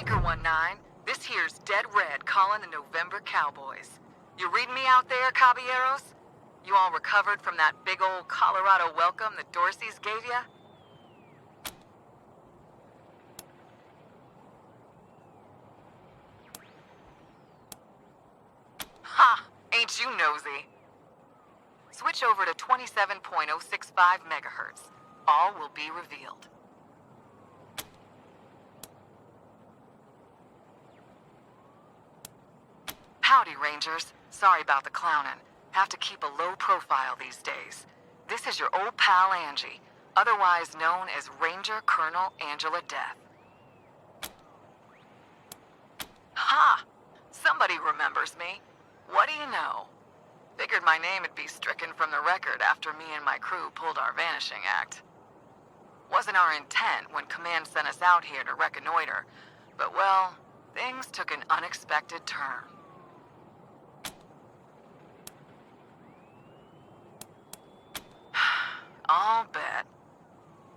19, this here's Dead Red calling the November Cowboys. You reading me out there, caballeros? You all recovered from that big old Colorado welcome the Dorseys gave ya? Ha! Ain't you nosy? Switch over to 27.065 megahertz. All will be revealed. Howdy, Rangers. Sorry about the clownin'. Have to keep a low profile these days. This is your old pal Angie, otherwise known as Ranger Colonel Angela Death. Ha! Somebody remembers me. What do you know? Figured my name would be stricken from the record after me and my crew pulled our vanishing act. Wasn't our intent when Command sent us out here to reconnoiter, but well, things took an unexpected turn. I'll bet.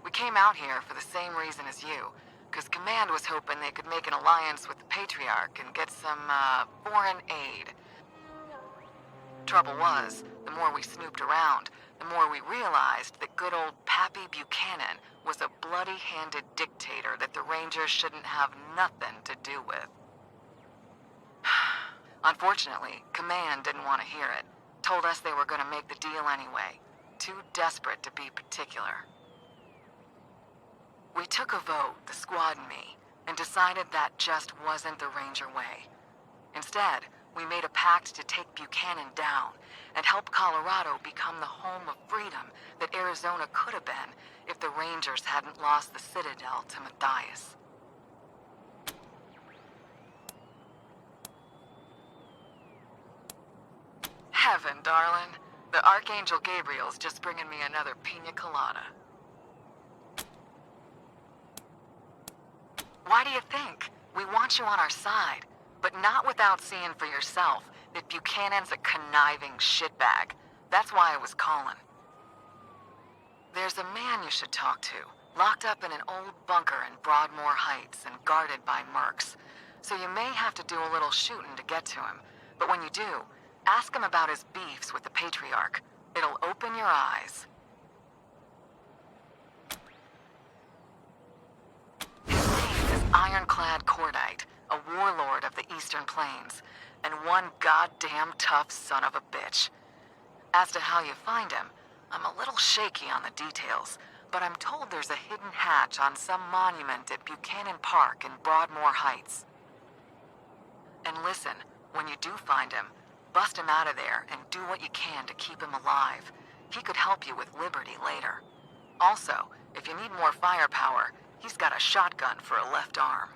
We came out here for the same reason as you, because Command was hoping they could make an alliance with the Patriarch and get some, foreign aid. Trouble was, the more we snooped around, the more we realized that good old Pappy Buchanan was a bloody-handed dictator that the Rangers shouldn't have nothing to do with. Unfortunately, Command didn't want to hear it. Told us they were going to make the deal anyway. Too desperate to be particular. We took a vote, the squad and me, and decided that just wasn't the Ranger way. Instead, we made a pact to take Buchanan down and help Colorado become the home of freedom that Arizona could have been if the Rangers hadn't lost the Citadel to Matthias. Heaven, darling. The Archangel Gabriel's just bringing me another pina colada. Why do you think? We want you on our side, but not without seeing for yourself that Buchanan's a conniving shitbag. That's why I was calling. There's a man you should talk to, locked up in an old bunker in Broadmoor Heights and guarded by mercs. So you may have to do a little shooting to get to him, but when you do, ask him about his beefs with the Patriarch. It'll open your eyes. His name is Ironclad Cordite, a warlord of the Eastern Plains, and one goddamn tough son of a bitch. As to how you find him, I'm a little shaky on the details, but I'm told there's a hidden hatch on some monument at Buchanan Park in Broadmoor Heights. And listen, when you do find him, bust him out of there and do what you can to keep him alive. He could help you with Liberty later. Also, if you need more firepower, he's got a shotgun for a left arm.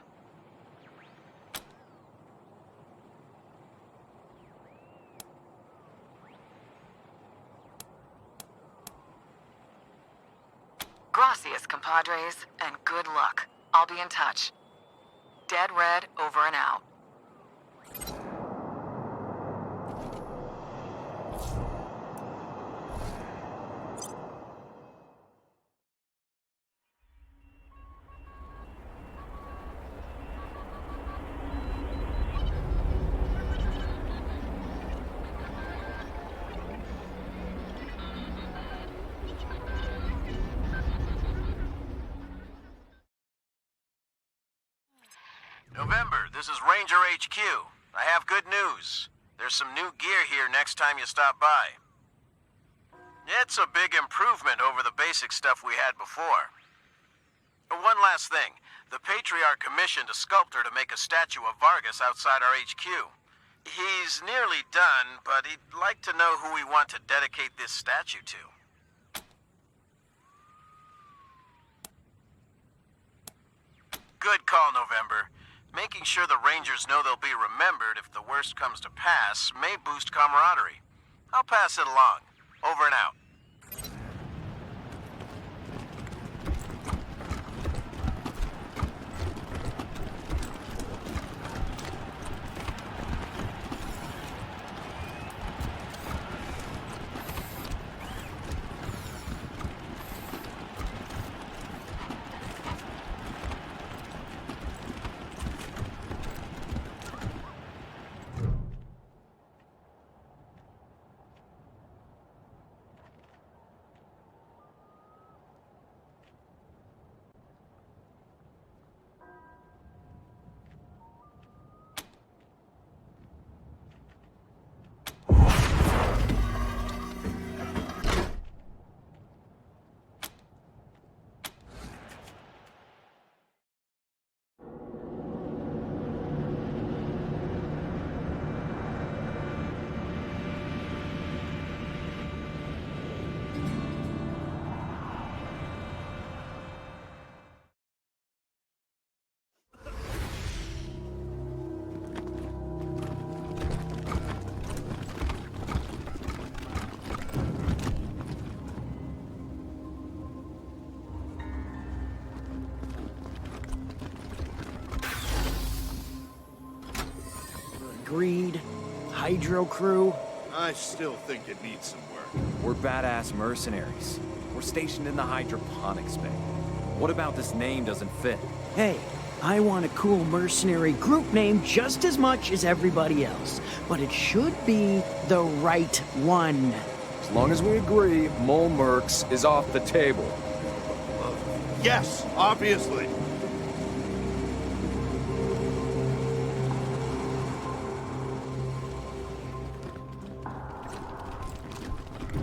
Gracias, compadres, and good luck. I'll be in touch. Dead Red over and out. November, this is Ranger HQ. I have good news. There's some new gear here next time you stop by. It's a big improvement over the basic stuff we had before. One last thing. The Patriarch commissioned a sculptor to make a statue of Vargas outside our HQ. He's nearly done, but he'd like to know who we want to dedicate this statue to. Good call, November. Making sure the Rangers know they'll be remembered if the worst comes to pass may boost camaraderie. I'll pass it along. Over and out. Hydro crew? I still think it needs some work. We're badass mercenaries. We're stationed in the hydroponics bay. What about this name doesn't fit? Hey, I want a cool mercenary group name just as much as everybody else. But it should be the right one. As long as we agree, Mole Mercs is off the table. Yes, obviously.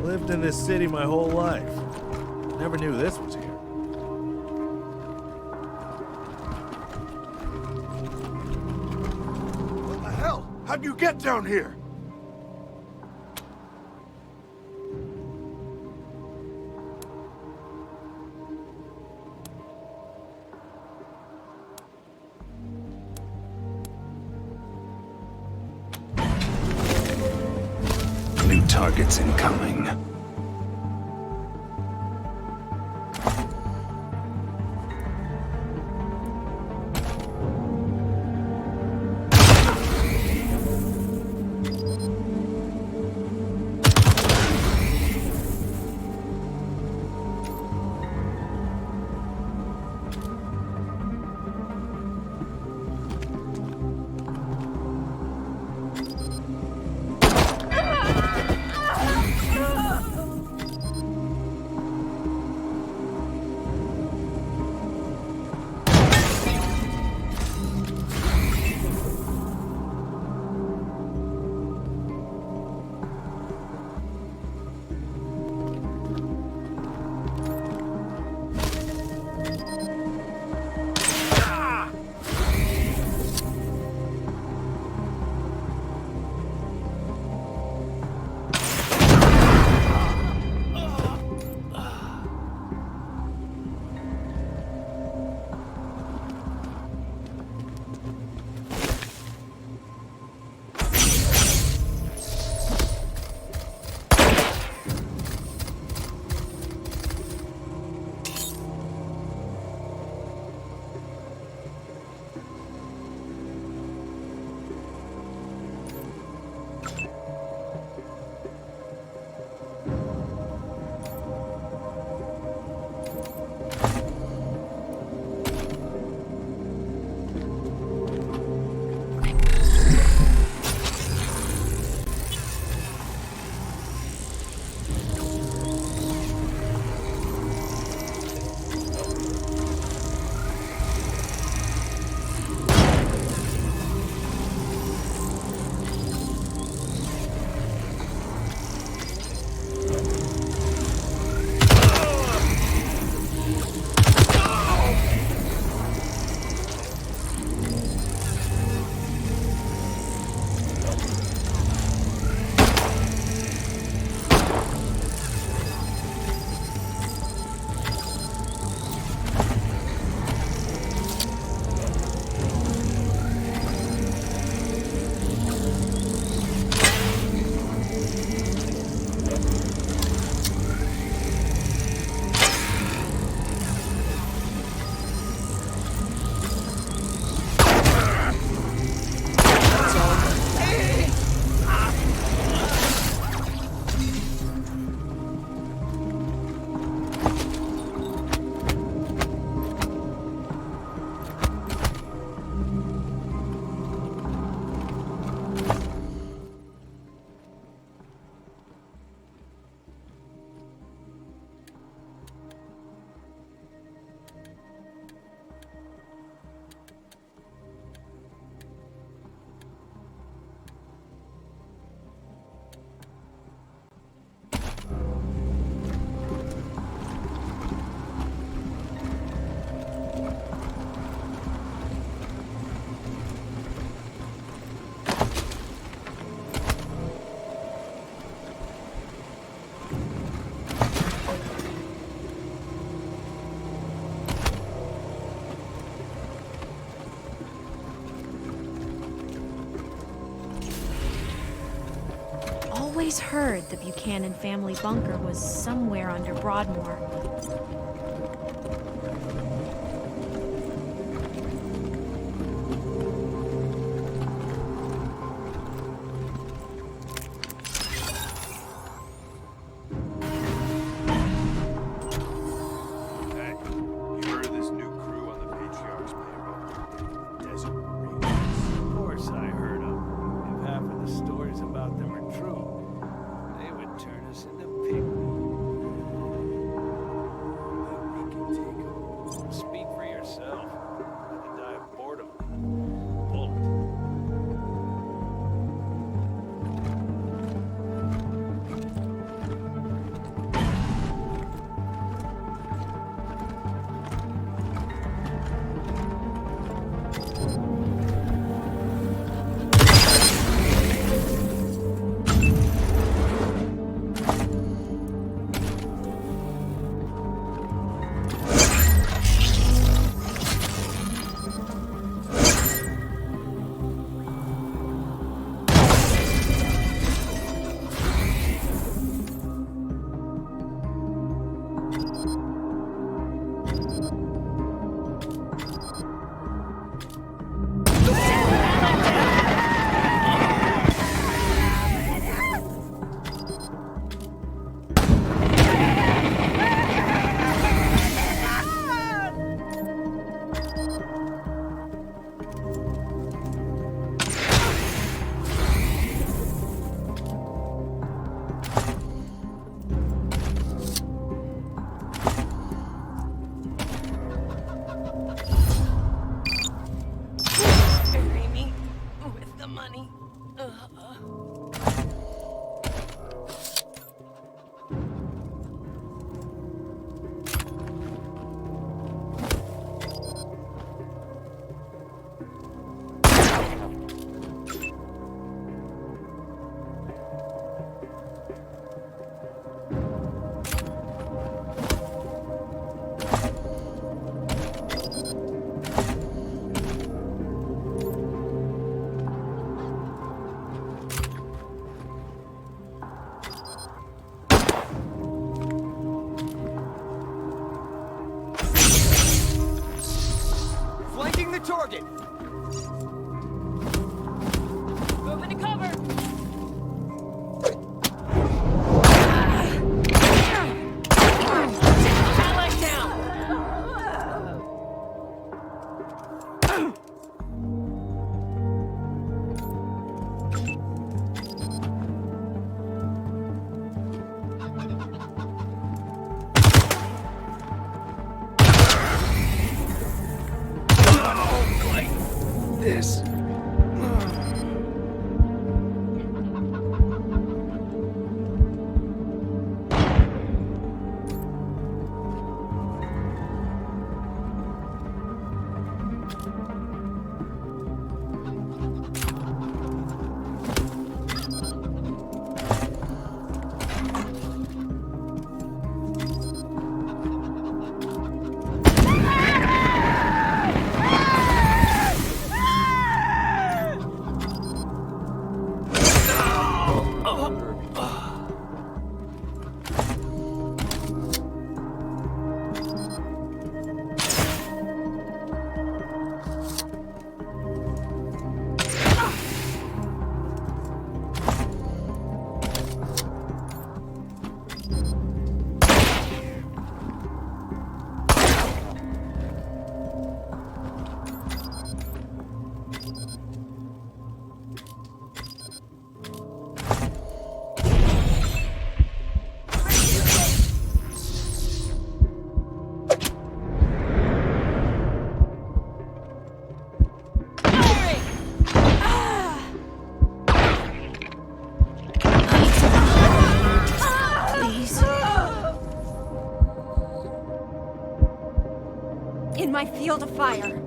Lived in this city my whole life. Never knew this was here. What the hell? How'd you get down here? New targets incoming. Always heard the Buchanan family bunker was somewhere under Broadmoor. this. In my field of fire.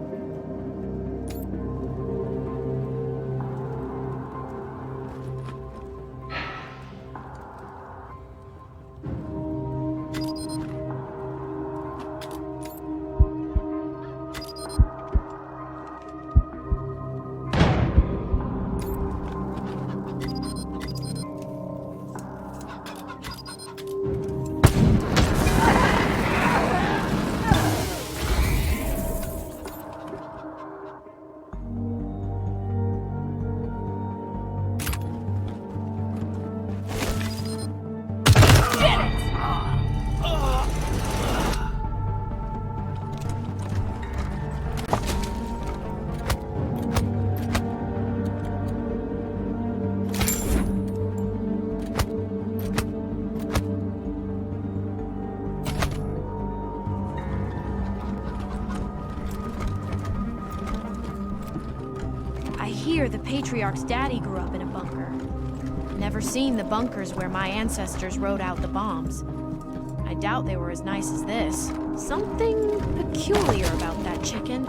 The Patriarch's daddy grew up in a bunker. Never seen the bunkers where my ancestors rode out the bombs. I doubt they were as nice as this. Something peculiar about that chicken.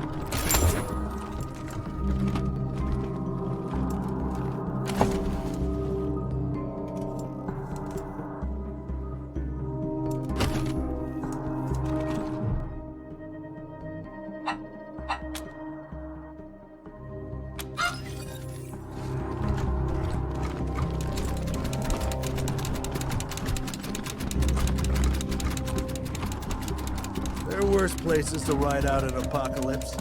Worst places to ride out an apocalypse.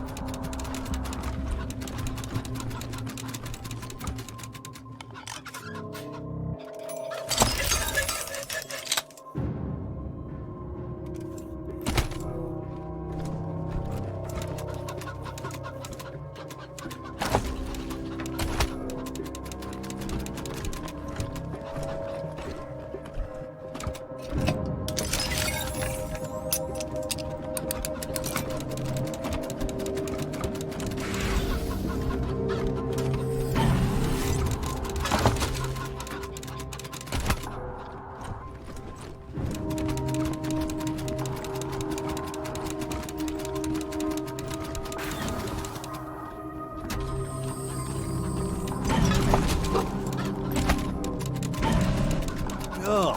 Oh,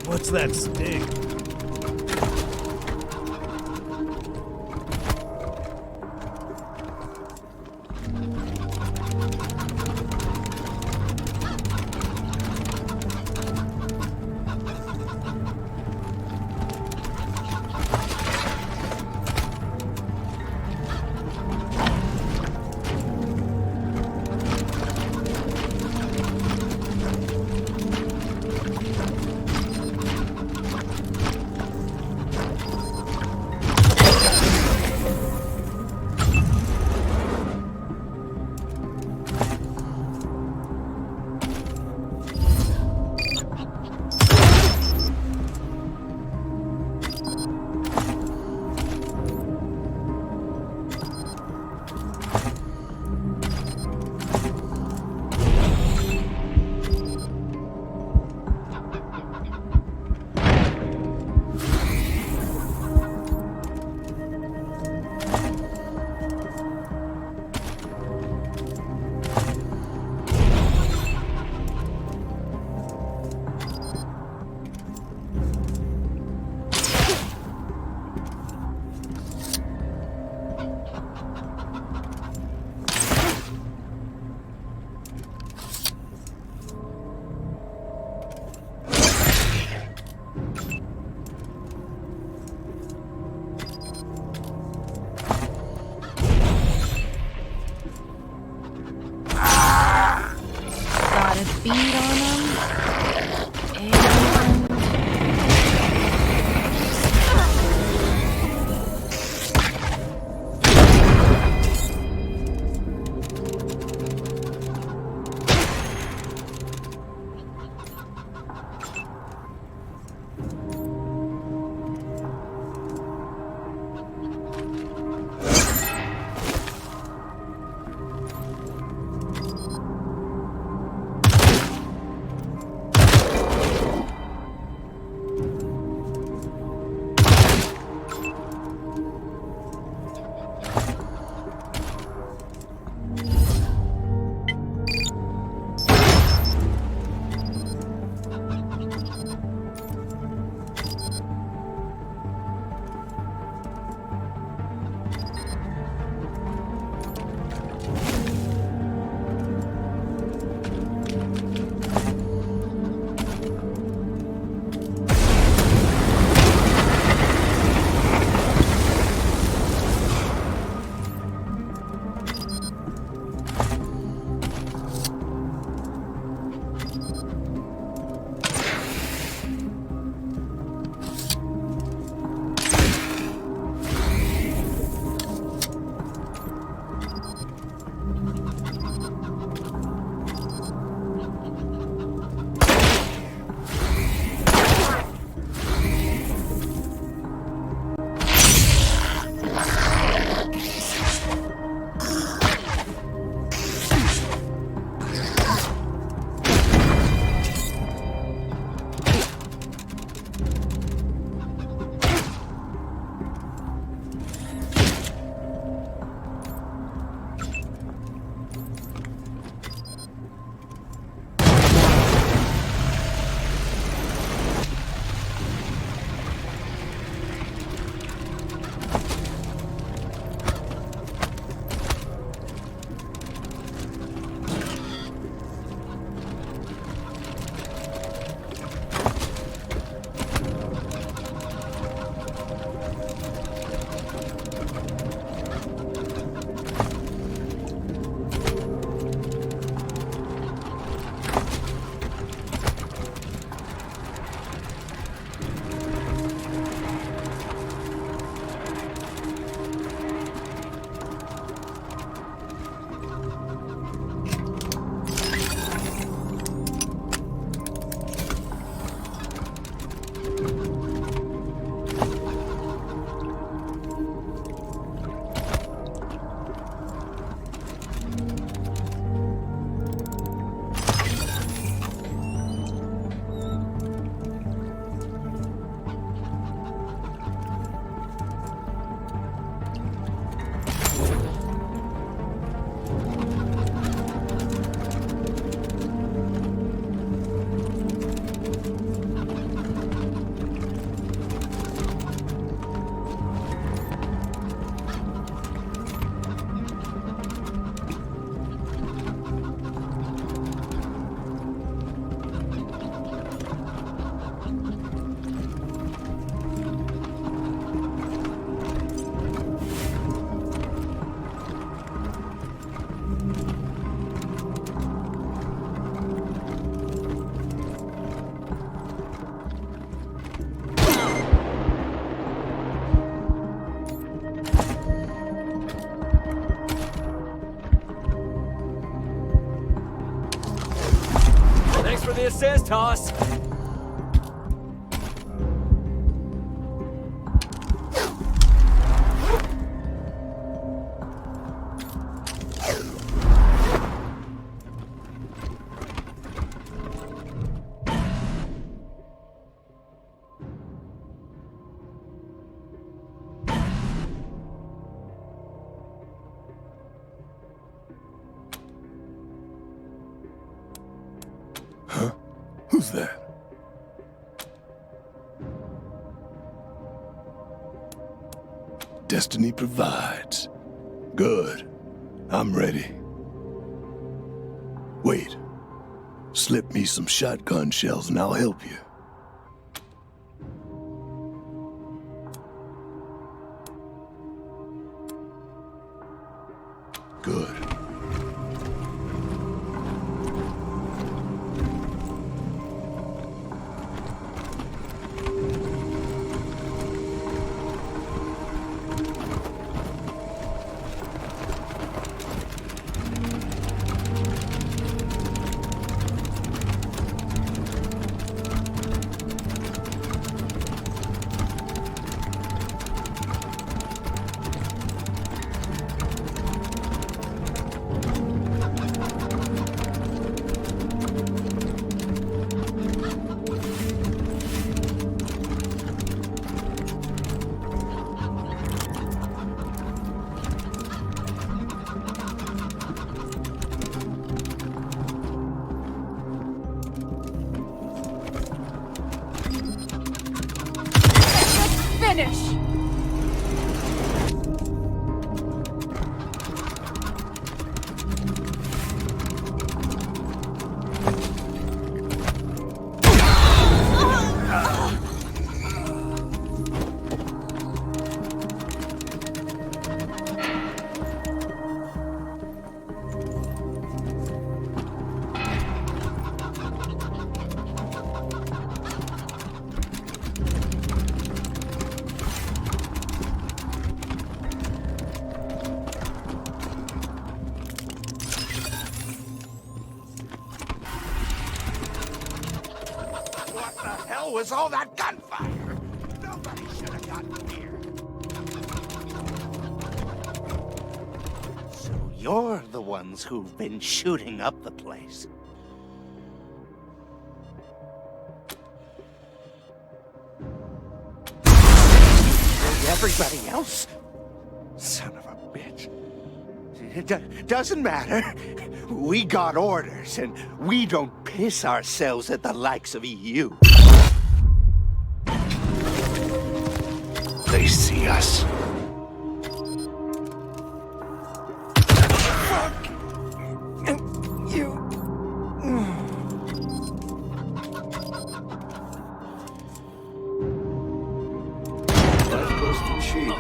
what's that sting? says toss. Who's that? Destiny provides. Good. I'm ready. Wait. Slip me some shotgun shells and I'll help you. Good. Finish! What the hell was all that gunfire? Nobody should have gotten here. So you're the ones who've been shooting up the place. Everybody else? Son of a bitch. It doesn't matter. We got orders, and we don't piss ourselves at the likes of you. They see us. Life goes to cheap.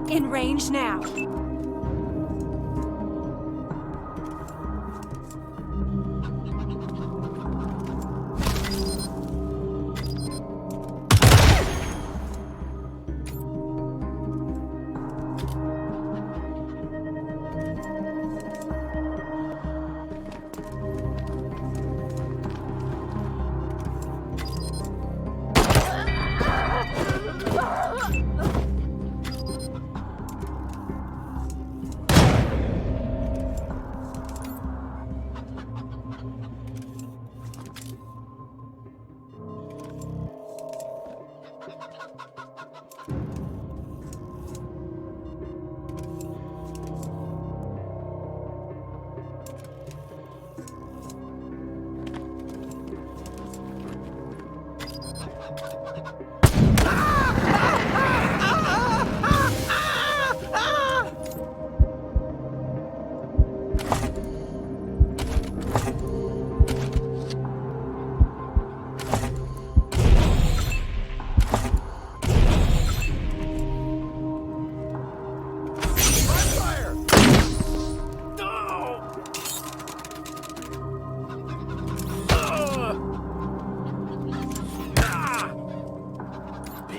In range now.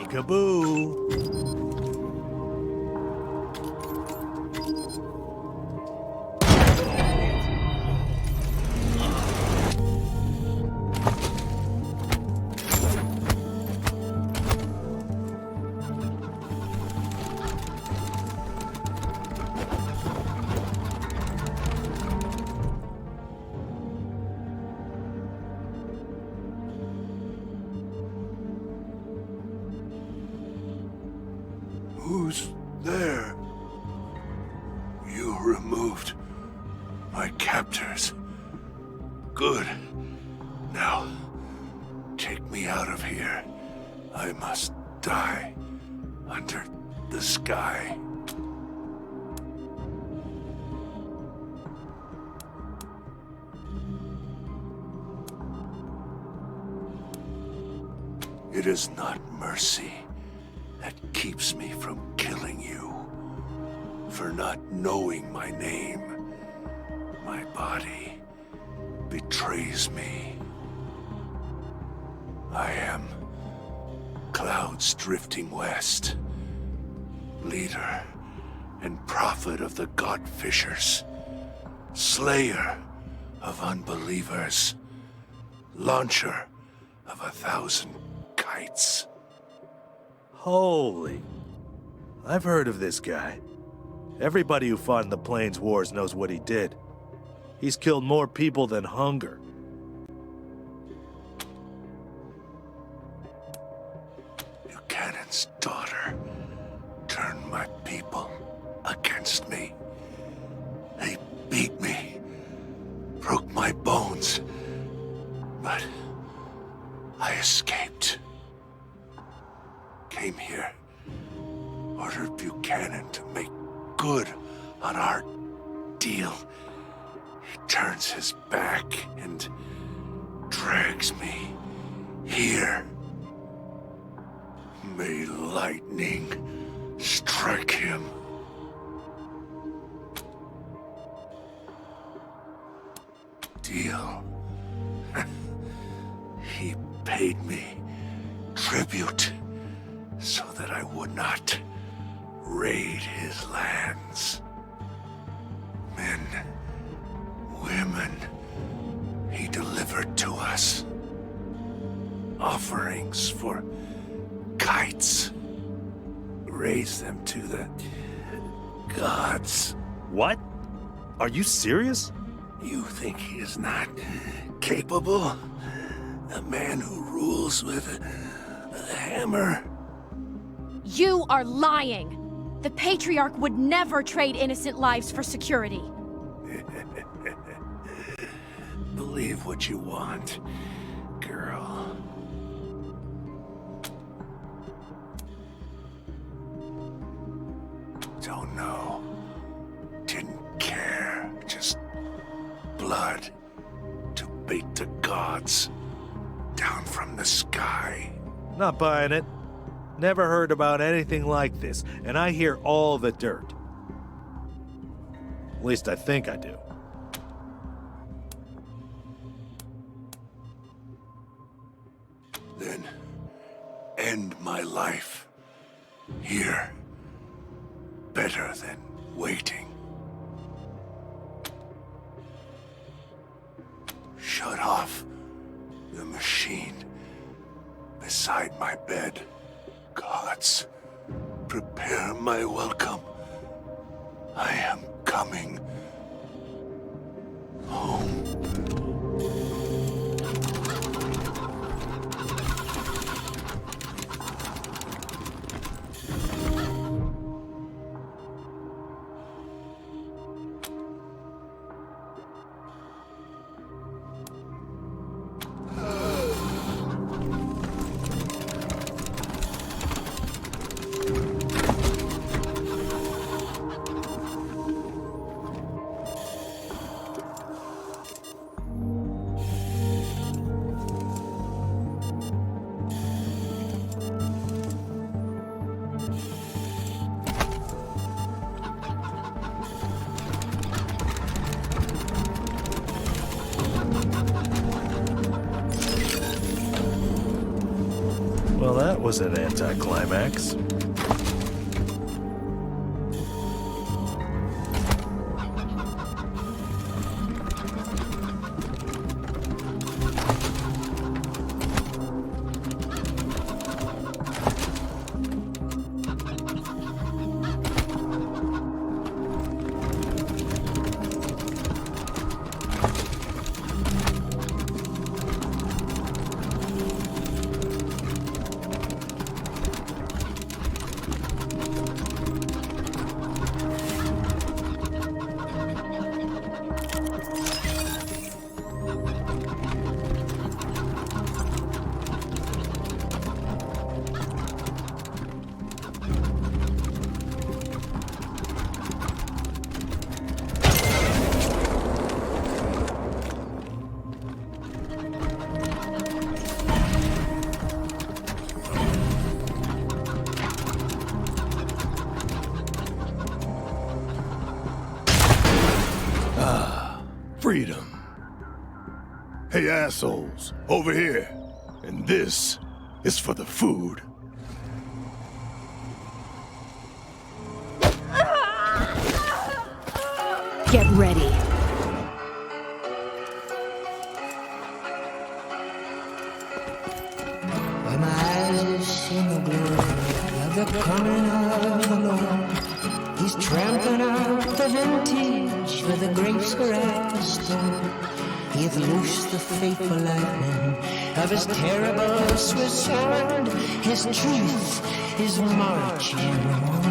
Peekaboo. Who's there? You removed my captors. Good. Now, take me out of here. I must die under the sky. It is not mercy that keeps me from killing you. For not knowing my name, my body betrays me. I am clouds drifting west, leader and prophet of the God-fishers, slayer of unbelievers, launcher of 1,000 kites. Holy. I've heard of this guy. Everybody who fought in the Plains Wars knows what he did. He's killed more people than hunger. Buchanan's daughter turned my people against me. They beat me, broke my bones, but I escaped. Came here, ordered Buchanan to make good on our deal. He turns his back and drags me here. May lightning strike him. Deal. He paid me tribute so that I would not raid his lands. Men, women, he delivered to us. Offerings for kites. Raise them to the gods. What? Are you serious? You think he is not capable? A man who rules with a hammer? You are lying! The Patriarch would never trade innocent lives for security. Believe what you want, girl. Don't know. Didn't care. Just blood to bait the gods down from the sky. Not buying it. Never heard about anything like this, and I hear all the dirt. At least I think I do. Then end my life here. Better than waiting. Shut off the machine beside my bed. Gods, prepare my welcome. I am coming home. Well, that was an anticlimax. Freedom. Hey, assholes, over here. And this is for the food. Get ready. When my eyes have seen the glory of the coming of the Lord, He's trampling out the vintage with the grapes restored. He hath loosed the fateful lightning of His terrible Swiss sword. His truth is marching on.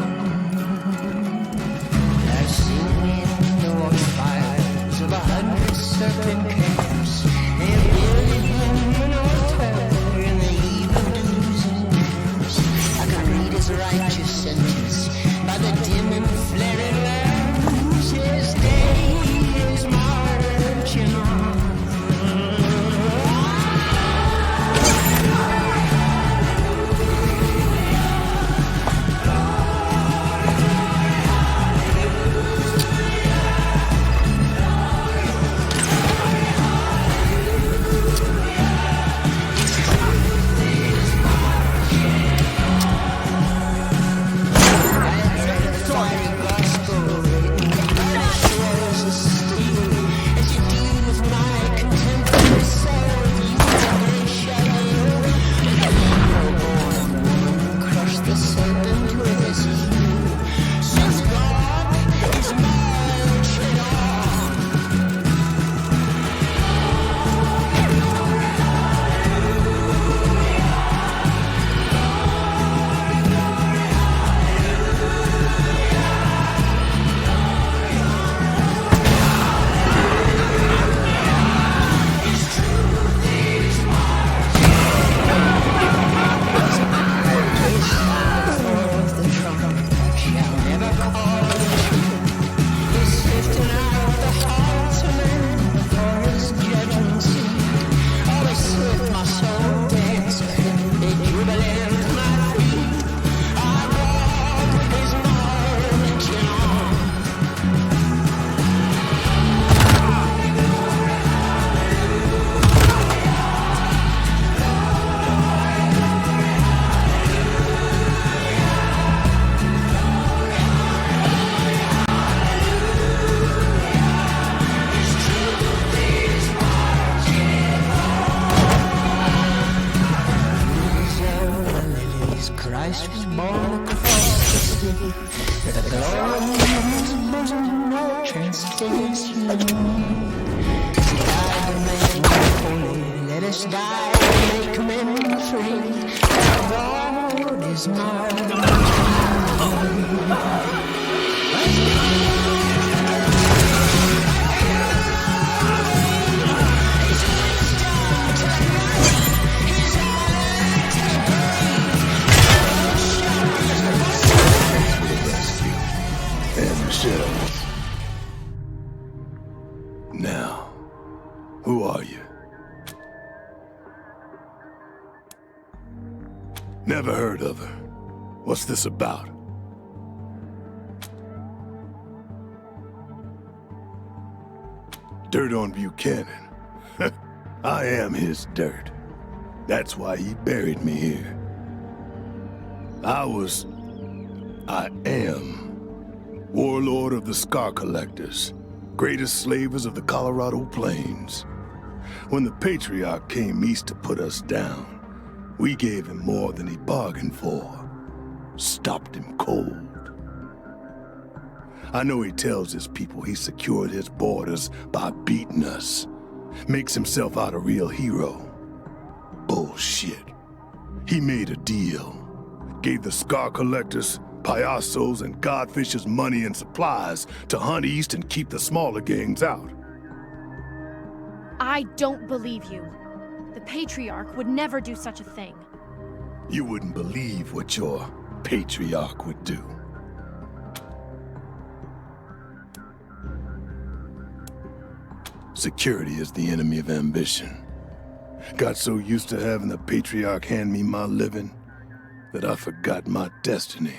I've seen in the watchfires of 100 serpent camps. They have builded Him an altar in the evildoers and camps. I can read His righteous sentence by the dim and flaring lamps. His day is marching on. Christ was born across the sea, with a glory in His bosom, no translation. As He died to make men holy, let us die to make men free. Our God is mine. Now, who are you? Never heard of her. What's this about? Dirt on Buchanan. I am his dirt. That's why he buried me here. I am warlord of the Scar Collectors, greatest slavers of the Colorado Plains. When the Patriarch came east to put us down, we gave him more than he bargained for. Stopped him cold. I know he tells his people he secured his borders by beating us. Makes himself out a real hero. Bullshit. He made a deal. Gave the Scar Collectors, payasos, and godfishers money and supplies to hunt east and keep the smaller gangs out. I don't believe you. The Patriarch would never do such a thing. You wouldn't believe what your Patriarch would do. Security is the enemy of ambition. Got so used to having the Patriarch hand me my living that I forgot my destiny.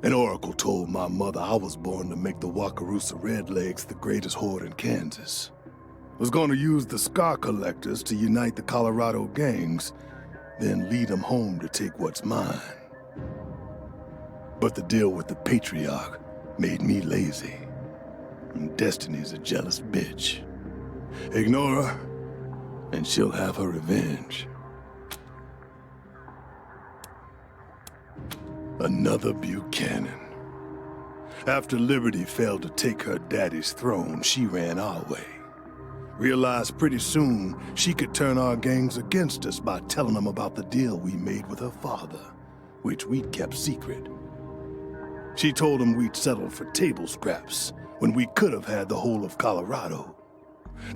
An oracle told my mother I was born to make the Wakarusa Redlegs the greatest horde in Kansas. Was gonna use the Scar Collectors to unite the Colorado gangs, then lead them home to take what's mine. But the deal with the Patriarch made me lazy. And Destiny's a jealous bitch. Ignore her, and she'll have her revenge. Another Buchanan. After Liberty failed to take her daddy's throne, she ran our way. Realized pretty soon she could turn our gangs against us by telling them about the deal we made with her father, which we'd kept secret. She told him we'd settled for table scraps when we could have had the whole of Colorado.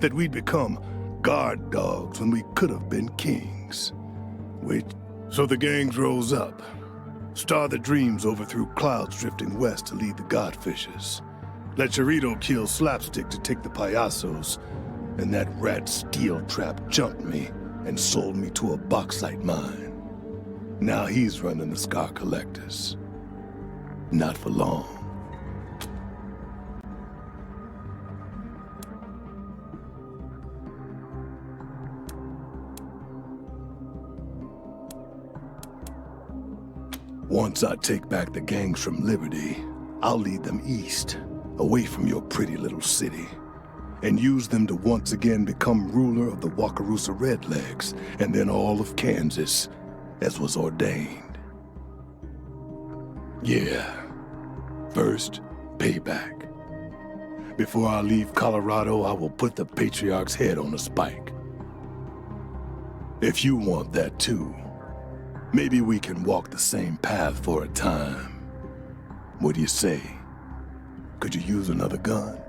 That we'd become guard dogs when we could have been kings. So the gangs rose up. Star the Dreams overthrew clouds drifting west to lead the Godfishers. Let Chirito kill Slapstick to take the Payasos. And that rat Steel Trap jumped me and sold me to a bauxite mine. Now he's running the Scar Collectors. Not for long. Once I take back the gangs from Liberty, I'll lead them east, away from your pretty little city, and use them to once again become ruler of the Wakarusa Redlegs, and then all of Kansas, as was ordained. Yeah. First, payback. Before I leave Colorado, I will put the Patriarch's head on a spike. If you want that too, maybe we can walk the same path for a time. What do you say? Could you use another gun?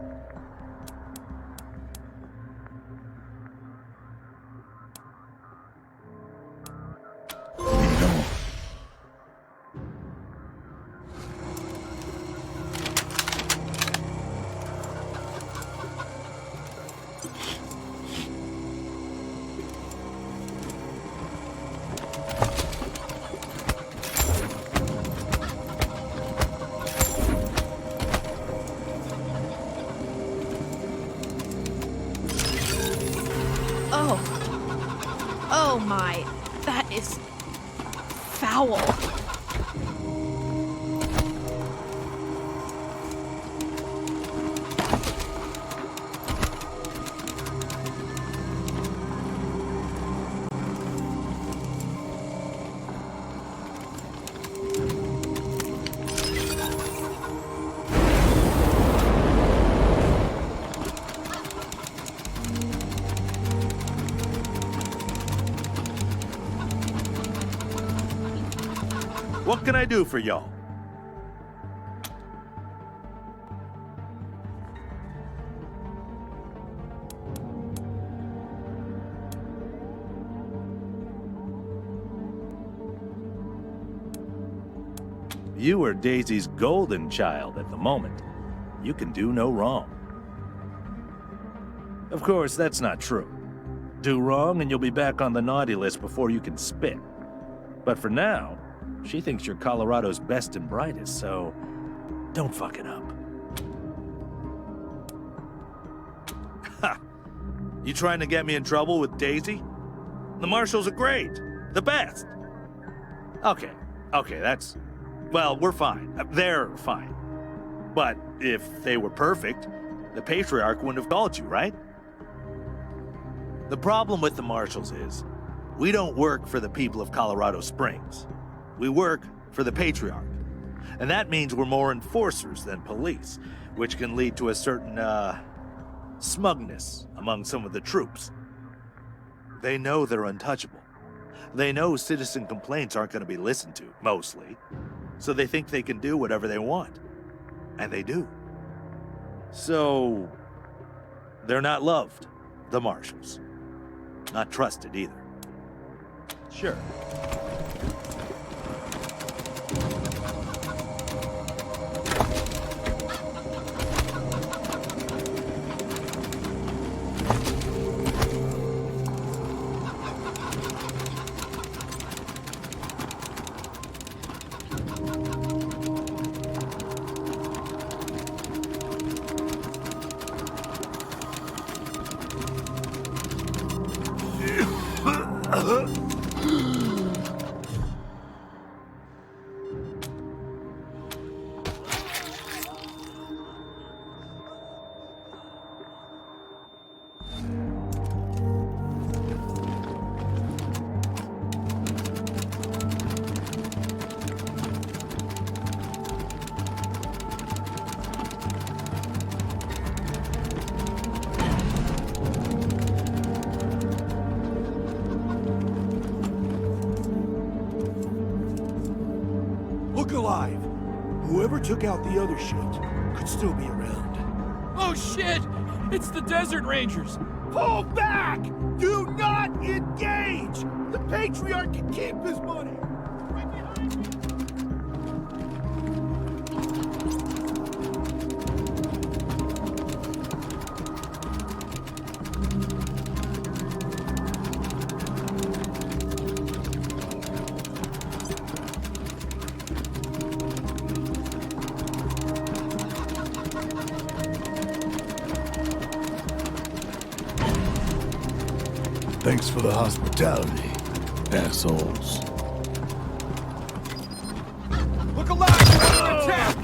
Oh my, that is foul. What can I do for y'all? You are Daisy's golden child at the moment. You can do no wrong. Of course, that's not true. Do wrong and you'll be back on the naughty list before you can spit. But for now, she thinks you're Colorado's best and brightest, so don't fuck it up. Ha! You trying to get me in trouble with Daisy? The marshals are great. The best. Okay, that's... Well, we're fine. They're fine. But if they were perfect, the Patriarch wouldn't have called you, right? The problem with the marshals is, we don't work for the people of Colorado Springs. We work for the Patriarch. And that means we're more enforcers than police, which can lead to a certain, smugness among some of the troops. They know they're untouchable. They know citizen complaints aren't going to be listened to, mostly. So they think they can do whatever they want. And they do. So, they're not loved, the marshals. Not trusted either. Sure. Look alive. Whoever took out the other shit could still be around. Oh shit! It's the Desert Rangers! Pull back! Do not engage! The Patriarch can keep his money! Right behind you. Thanks for the hospitality, assholes. Look alive! We're under attack!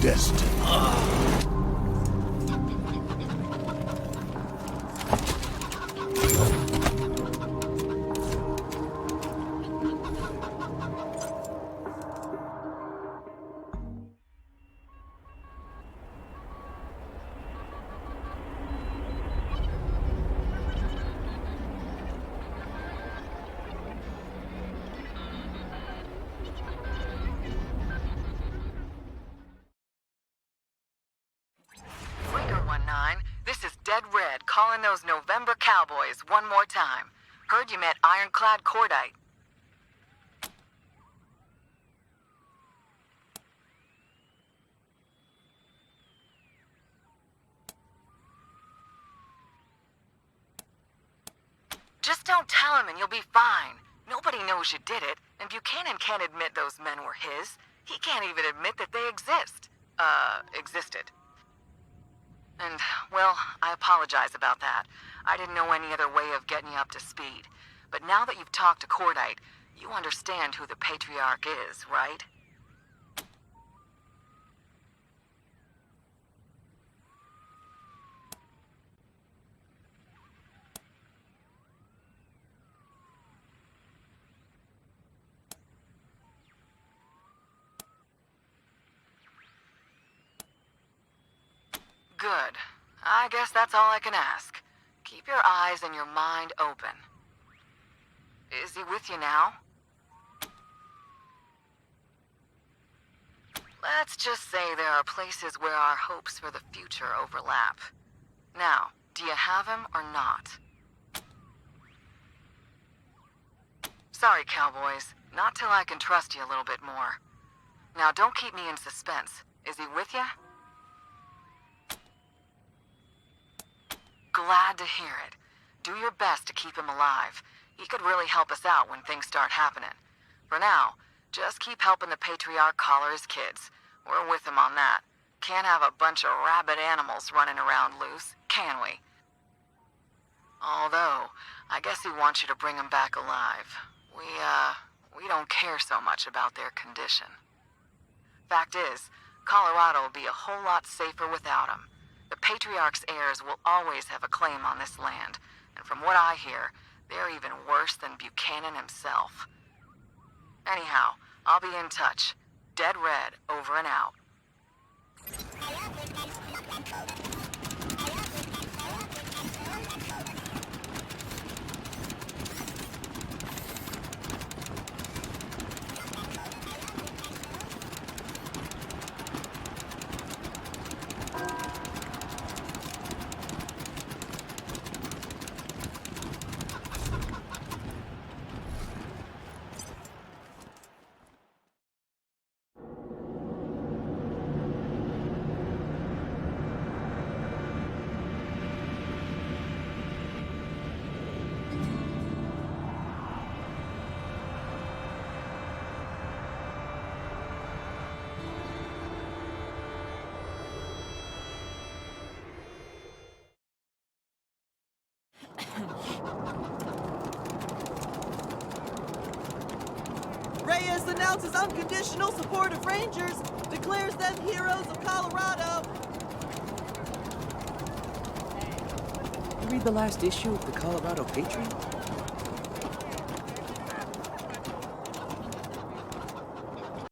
Destined. This is Dead Red calling those November Cowboys one more time. Heard you met ironclad cordite. Just don't tell him and you'll be fine. Nobody knows you did it, and Buchanan can't admit those men were his. He can't even admit that they existed. And, well, I apologize about that. I didn't know any other way of getting you up to speed. But now that you've talked to Cordite, you understand who the Patriarch is, right? Good. I guess that's all I can ask. Keep your eyes and your mind open. Is he with you now? Let's just say there are places where our hopes for the future overlap. Now, do you have him or not? Sorry, cowboys. Not till I can trust you a little bit more. Now, don't keep me in suspense. Is he with you? Glad to hear it. Do your best to keep him alive. He could really help us out when things start happening. For now, just keep helping the Patriarch collar his kids. We're with him on that. Can't have a bunch of rabid animals running around loose, can we? Although, I guess he wants you to bring him back alive. We don't care so much about their condition. Fact is, Colorado will be a whole lot safer without him. The Patriarch's heirs will always have a claim on this land, and from what I hear, they're even worse than Buchanan himself. Anyhow, I'll be in touch. Dead Red, over and out. Reyes announces unconditional support of Rangers, declares them heroes of Colorado. You read the last issue of the Colorado Patriot?